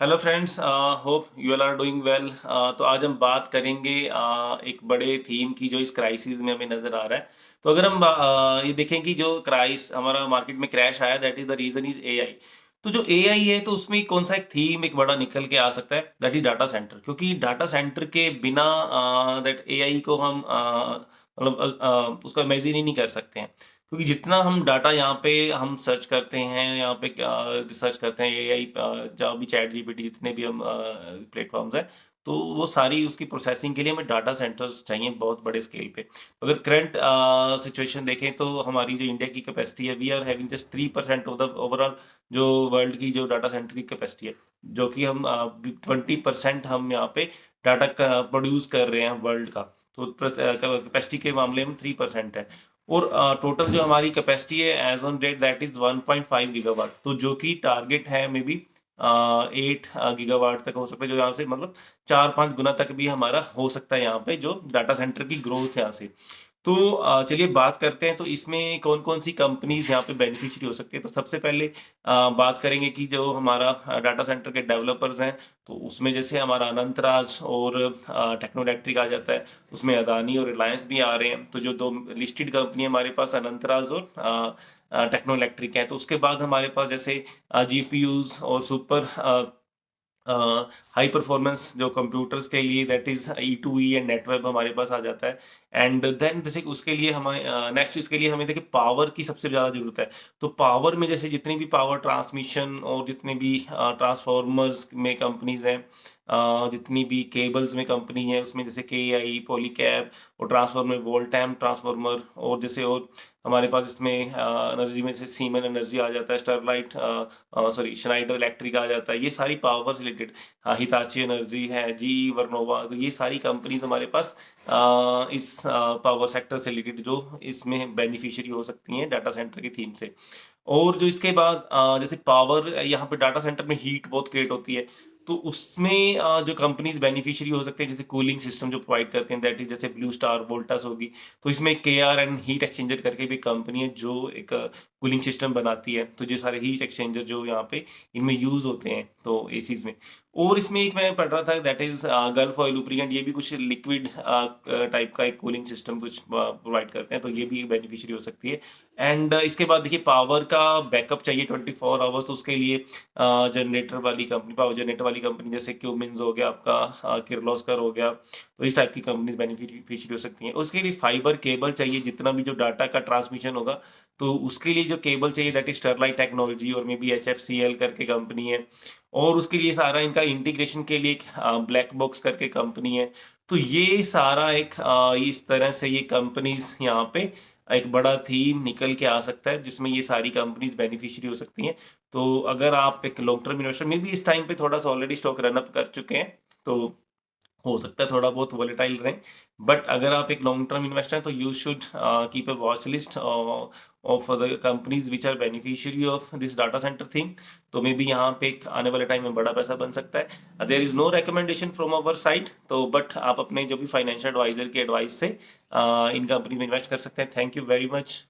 Hello friends, hope you all are doing well. तो आज हम बात करेंगे एक बड़े थीम की जो इस क्राइसिस में हमें नज़र आ रहा है। तो अगर हम ये देखें कि जो क्राइस हमारा मार्केट में क्रैश आया, that is the reason is AI. तो जो एआई है तो उसमें कौन सा एक थीम एक बड़ा निकल के आ सकता है, दैट इज़ डाटा सेंटर। क्योंकि डाटा सेंटर के बिना दैट एआई को हम मतलब उसको इमेजिन ही नहीं कर सकते हैं। क्योंकि जितना हम डाटा यहाँ पे हम सर्च करते हैं, यहाँ पे क्या रिसर्च करते हैं, एआई जहाँ भी चैट जीपीटी जितने भी हम प्लेटफॉर्म्स हैं, तो वो सारी उसकी प्रोसेसिंग के लिए हमें डाटा सेंटर्स चाहिए बहुत बड़े स्केल पे। अगर करंट सिचुएशन देखें तो हमारी जो इंडिया की कैपेसिटी है, we are having just 3% of the overall जो वर्ल्ड की जो डाटा सेंटर की कैपेसिटी है, जो कि हम 20% हम यहाँ पे डाटा प्रोड्यूस कर रहे हैं वर्ल्ड का। तो कैपेसिटी के मामले में 3% है। और टोटल जो हमारी कैपेसिटी है as on date that is 1.5 gigawatt, तो जो कि टारगेट है मे बी 8 गीगावाट तक हो सकता है, जो यहाँ से मतलब 4-5 गुना तक भी हमारा हो सकता है यहाँ पे जो डाटा सेंटर की ग्रोथ है यहाँ से। तो चलिए बात करते हैं, तो इसमें कौन-कौन सी कंपनीज़ यहाँ पे बेनिफिशियरी हो सकती है। तो सबसे पहले बात करेंगे कि जो हमारा डाटा सेंटर के डेवलपर्स हैं, तो उसमें जैसे हमारा अनंतराज और टेक्नो इलेक्ट्रिक आ जाता है, उसमें अदानी और रिलायंस भी आ रहे हैं। तो जो 2 लिस्टेड कंपनी है हमारे पास, अनंतराज और टेक्नो इलेक्ट्रिक है। तो उसके बाद हमारे पास जैसे जीपीयूज़ और सुपर हाई परफॉर्मेंस जो कंप्यूटर्स के लिए दैट इज ई2ई एंड नेटवर्क हमारे पास आ जाता है। एंड देन जैसे उसके लिए हमें नेक्स्ट इसके लिए हमें देखिए पावर की सबसे ज़्यादा ज़रूरत है। तो पावर में जैसे जितनी भी पावर ट्रांसमिशन और जितने भी ट्रांसफॉर्मर्स में कंपनीज हैं, जितनी भी केबल्स में कंपनी है, उसमें जैसे के आई पॉलीकैब और ट्रांसफॉर्मर वोल्टैम ट्रांसफॉर्मर, और जैसे और हमारे पास इसमें एनर्जी में से सीमेन एनर्जी आ जाता है, स्टरलाइट सॉरी श्नाइडर इलेक्ट्रिक आ जाता है। ये सारी पावर से रिलेटेड, हिताची एनर्जी है, जी वर्नोवा, तो ये सारी कंपनीज हमारे पास इस पावर सेक्टर से रिलेटेड जो इसमें बेनिफिशियरी हो सकती हैं डाटा सेंटर की थीम से। और जो इसके बाद जैसे पावर यहाँ पे डाटा सेंटर में हीट बहुत क्रिएट होती है, तो उसमें जो कंपनीज बेनिफिशियरी हो सकते हैं, जैसे कूलिंग सिस्टम जो प्रोवाइड करते हैं, दैट इज जैसे ब्लू स्टार वोल्टास होगी। तो इसमें के आर एंड हीट एक्सचेंजर करके भी कंपनी है जो एक कूलिंग सिस्टम बनाती है। तो ये सारे हीट एक्सचेंजर जो यहाँ पे इनमें यूज होते हैं तो एसीज में। और इसमें एक मैं पढ़ रहा था that is gulf oil lubricant, ये भी कुछ लिक्विड टाइप का एक कूलिंग सिस्टम कुछ प्रोवाइड करते हैं, तो ये भी बेनिफिशियरी हो सकती है। एंड इसके बाद देखिए पावर का बैकअप चाहिए 24 आवर्स, तो उसके लिए जनरेटर वाली कंपनी, पावर जनरेटर वाली कंपनी जैसे क्यूमिंस हो गया आपका, किर्लोस्कर हो गया, तो इस टाइप की कंपनीज बेनिफिशियरी हो सकती हैं। उसके लिए फाइबर केबल चाहिए, जितना भी जो डाटा का ट्रांसमिशन होगा, तो उसके लिए जो केबल चाहिए दैट इज स्टरलाइट टेक्नोलॉजी और मे बी एचएफसीएल करके कंपनी है। और उसके लिए सारा इनका इंटीग्रेशन के लिए एक ब्लैक बॉक्स करके कंपनी है। तो ये सारा एक इस तरह से ये कंपनीज यहाँ पे एक बड़ा थीम निकल के आ सकता है, जिसमें ये सारी कंपनीज बेनिफिशियरी हो सकती हैं। तो अगर आप एक लॉन्ग टर्म इन्वेस्टर में भी इस टाइम पे थोड़ा सा ऑलरेडी स्टॉक रन अप कर चुके हैं, तो हो सकता है थोड़ा बहुत वोलेटाइल रहें। बट अगर आप एक लॉन्ग टर्म इन्वेस्टर हैं, तो you should keep a watch list of the companies which are beneficiary of this data center theme. तो मे बी यहाँ पे एक आने वाले टाइम में बड़ा पैसा बन सकता है। There is no recommendation from our side, तो बट आप अपने जो भी फाइनेंशियल एडवाइजर के एडवाइस से इन कंपनी में इन्वेस्ट कर सकते हैं। Thank you very much.